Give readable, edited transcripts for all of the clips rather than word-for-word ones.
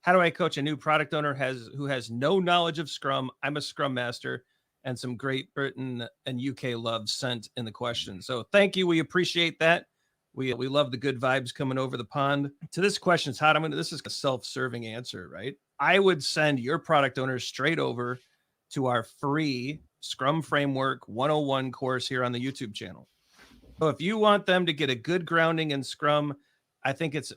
How do I coach a new product owner who has no knowledge of Scrum? I'm a Scrum Master, and some Great Britain and UK love sent in the question. So thank you. We appreciate that. We love the good vibes coming over the pond. To this question, Todd, this is a self-serving answer, right? I would send your product owners straight over to our free Scrum Framework 101 course here on the YouTube channel. So if you want them to get a good grounding in Scrum, I think it's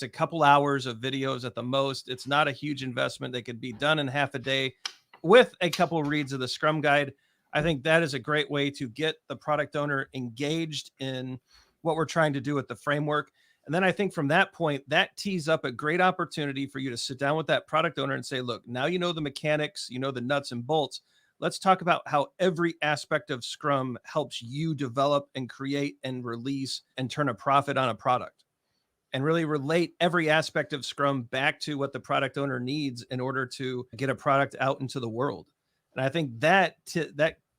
a couple hours of videos at the most. It's not a huge investment. They could be done in half a day with a couple reads of the Scrum guide. I think that is a great way to get the product owner engaged in what we're trying to do with the framework. And then I think from that point, that tees up a great opportunity for you to sit down with that product owner and say, look, now you know the mechanics, you know the nuts and bolts. Let's talk about how every aspect of Scrum helps you develop and create and release and turn a profit on a product, and really relate every aspect of Scrum back to what the product owner needs in order to get a product out into the world. And I think that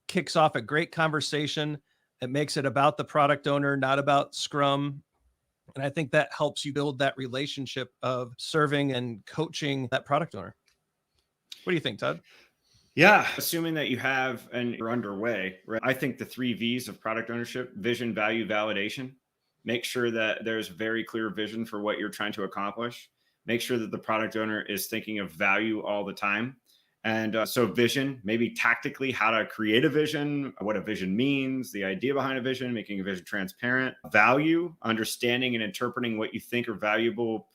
kicks off a great conversation. It makes it about the product owner, not about Scrum. And I think that helps you build that relationship of serving and coaching that product owner. What do you think, Todd? Yeah, assuming that you have and you're underway, right? I think the 3 V's of product ownership: vision, value, validation. Make sure that there's very clear vision for what you're trying to accomplish. Make sure that the product owner is thinking of value all the time. And so vision, maybe tactically how to create a vision, what a vision means, the idea behind a vision, making a vision transparent. Value, understanding and interpreting what you think are valuable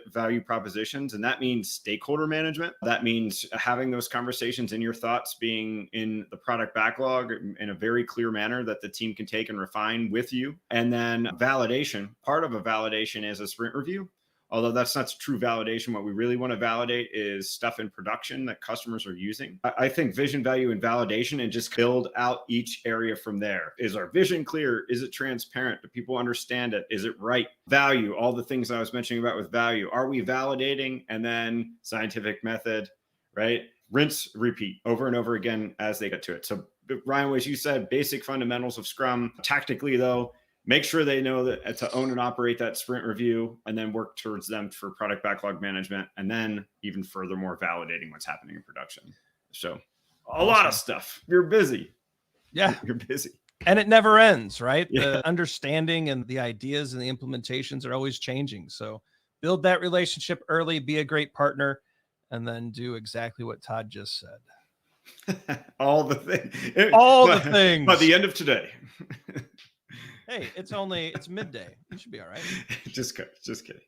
value propositions. And that means stakeholder management. That means having those conversations in your thoughts, being in the product backlog in a very clear manner that the team can take and refine with you. And then validation. Part of a validation is a sprint review. Although that's not true validation. What we really want to validate is stuff in production that customers are using. I think vision, value, and validation, and just build out each area from there. Is our vision clear? Is it transparent? Do people understand it? Is it right? Value, all the things I was mentioning about with value. Are we validating? And then scientific method, right? Rinse, repeat over and over again as they get to it. So Ryan, as you said, basic fundamentals of Scrum. Tactically though, make sure they know that to own and operate that sprint review, and then work towards them for product backlog management. And then even furthermore, validating what's happening in production. So a lot of stuff. You're busy. Yeah. You're busy. And it never ends, right? Yeah. The understanding and the ideas and the implementations are always changing. So build that relationship early, be a great partner, and then do exactly what Todd just said. All the things. The things. By the end of today. Hey, it's midday. You should be all right. Just kidding.